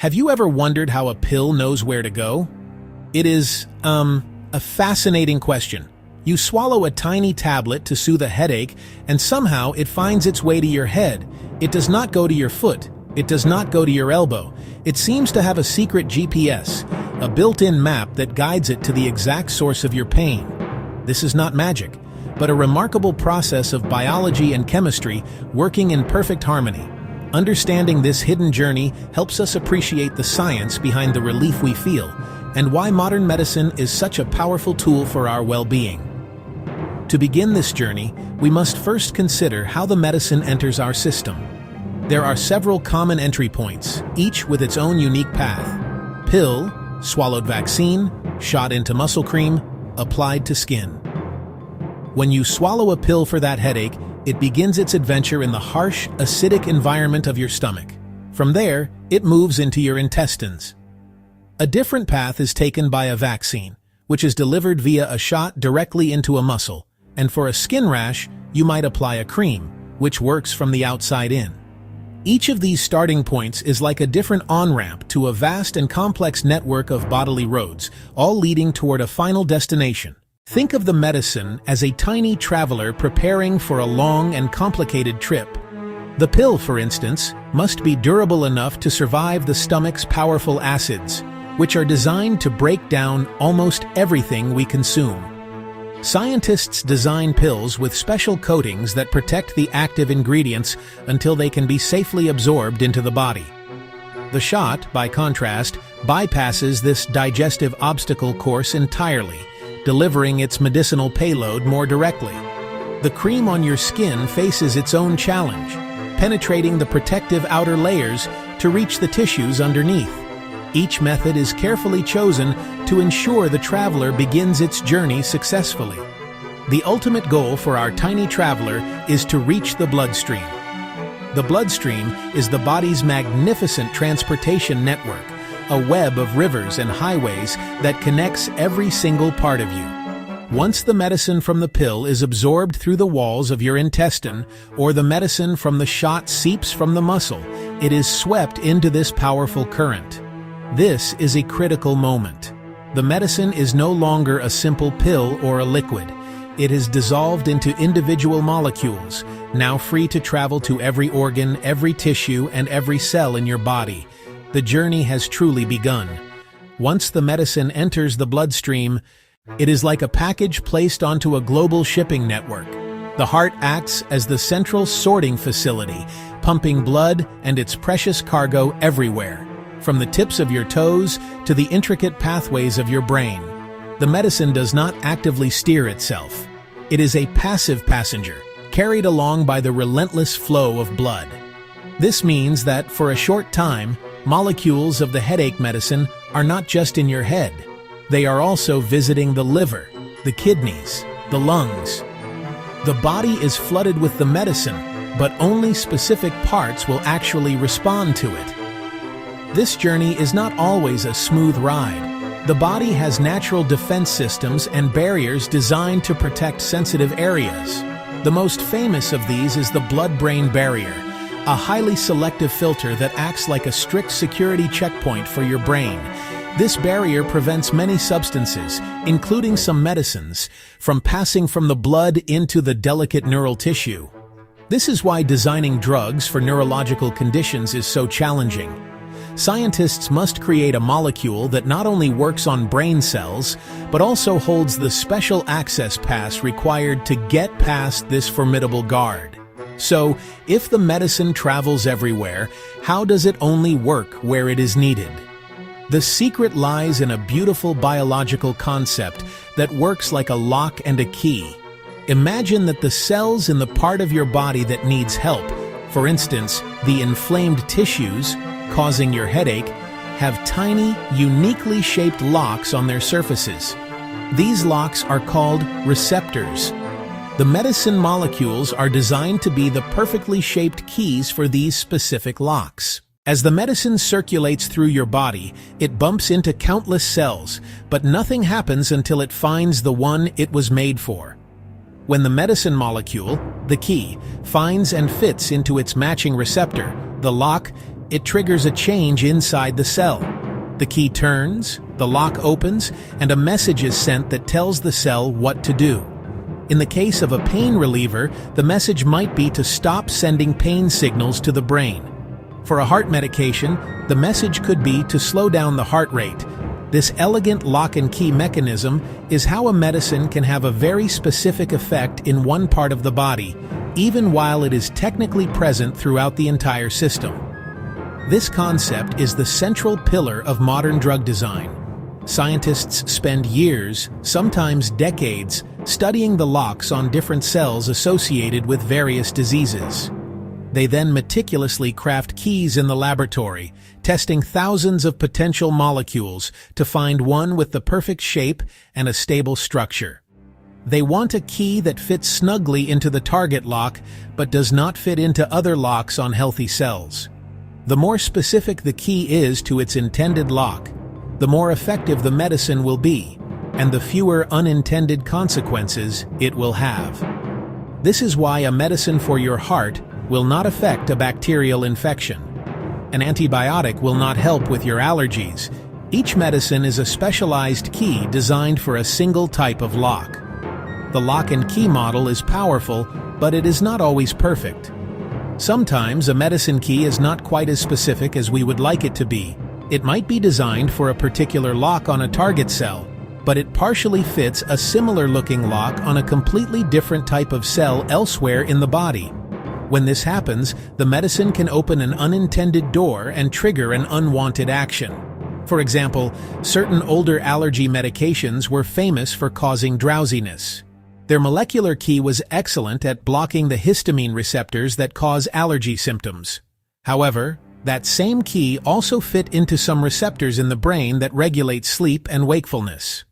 Have you ever wondered how a pill knows where to go? It is, a fascinating question. You swallow a tiny tablet to soothe a headache, and somehow it finds its way to your head. It does not go to your foot. It does not go to your elbow. It seems to have a secret GPS, a built-in map that guides it to the exact source of your pain. This is not magic, but a remarkable process of biology and chemistry working in perfect harmony. Understanding this hidden journey helps us appreciate the science behind the relief we feel, and why modern medicine is such a powerful tool for our well-being. To begin this journey, we must first consider how the medicine enters our system. There are several common entry points, each with its own unique path. Pill, swallowed vaccine, shot into muscle cream, applied to skin. When you swallow a pill for that headache, it begins its adventure in the harsh, acidic environment of your stomach. From there, it moves into your intestines. A different path is taken by a vaccine, which is delivered via a shot directly into a muscle, and for a skin rash, you might apply a cream, which works from the outside in. Each of these starting points is like a different on-ramp to a vast and complex network of bodily roads, all leading toward a final destination. Think of the medicine as a tiny traveler preparing for a long and complicated trip. The pill, for instance, must be durable enough to survive the stomach's powerful acids, which are designed to break down almost everything we consume. Scientists design pills with special coatings that protect the active ingredients until they can be safely absorbed into the body. The shot, by contrast, bypasses this digestive obstacle course entirely, delivering its medicinal payload more directly. The cream on your skin faces its own challenge, penetrating the protective outer layers to reach the tissues underneath. Each method is carefully chosen to ensure the traveler begins its journey successfully. The ultimate goal for our tiny traveler is to reach the bloodstream. The bloodstream is the body's magnificent transportation network, a web of rivers and highways that connects every single part of you. Once the medicine from the pill is absorbed through the walls of your intestine, or the medicine from the shot seeps from the muscle, it is swept into this powerful current. This is a critical moment. The medicine is no longer a simple pill or a liquid. It is dissolved into individual molecules, now free to travel to every organ, every tissue, and every cell in your body. The journey has truly begun. Once the medicine enters the bloodstream, it is like a package placed onto a global shipping network. The heart acts as the central sorting facility, pumping blood and its precious cargo everywhere, from the tips of your toes to the intricate pathways of your brain. The medicine does not actively steer itself. It is a passive passenger, carried along by the relentless flow of blood. This means that, for a short time, molecules of the headache medicine are not just in your head. They are also visiting the liver, the kidneys, the lungs. The body is flooded with the medicine, but only specific parts will actually respond to it. This journey is not always a smooth ride. The body has natural defense systems and barriers designed to protect sensitive areas. The most famous of these is the blood-brain barrier, a highly selective filter that acts like a strict security checkpoint for your brain. This barrier prevents many substances, including some medicines, from passing from the blood into the delicate neural tissue. This is why designing drugs for neurological conditions is so challenging. Scientists must create a molecule that not only works on brain cells, but also holds the special access pass required to get past this formidable guard. So, if the medicine travels everywhere, how does it only work where it is needed? The secret lies in a beautiful biological concept that works like a lock and a key. Imagine that the cells in the part of your body that needs help, for instance, the inflamed tissues causing your headache, have tiny, uniquely shaped locks on their surfaces. These locks are called receptors. The medicine molecules are designed to be the perfectly shaped keys for these specific locks. As the medicine circulates through your body, it bumps into countless cells, but nothing happens until it finds the one it was made for. When the medicine molecule, the key, finds and fits into its matching receptor, the lock it triggers a change inside the cell. The key turns, the lock opens, and a message is sent that tells the cell what to do. In the case of a pain reliever, the message might be to stop sending pain signals to the brain. For a heart medication, the message could be to slow down the heart rate. This elegant lock and key mechanism is how a medicine can have a very specific effect in one part of the body, even while it is technically present throughout the entire system. This concept is the central pillar of modern drug design. Scientists spend years, sometimes decades, studying the locks on different cells associated with various diseases. They then meticulously craft keys in the laboratory, testing thousands of potential molecules to find one with the perfect shape and a stable structure. They want a key that fits snugly into the target lock but does not fit into other locks on healthy cells. The more specific the key is to its intended lock, the more effective the medicine will be, and the fewer unintended consequences it will have. This is why a medicine for your heart will not affect a bacterial infection. An antibiotic will not help with your allergies. Each medicine is a specialized key designed for a single type of lock. The lock and key model is powerful, but it is not always perfect. Sometimes a medicine key is not quite as specific as we would like it to be. It might be designed for a particular lock on a target cell, but it partially fits a similar-looking lock on a completely different type of cell elsewhere in the body. When this happens, the medicine can open an unintended door and trigger an unwanted action. For example, certain older allergy medications were famous for causing drowsiness. Their molecular key was excellent at blocking the histamine receptors that cause allergy symptoms. However, that same key also fit into some receptors in the brain that regulate sleep and wakefulness.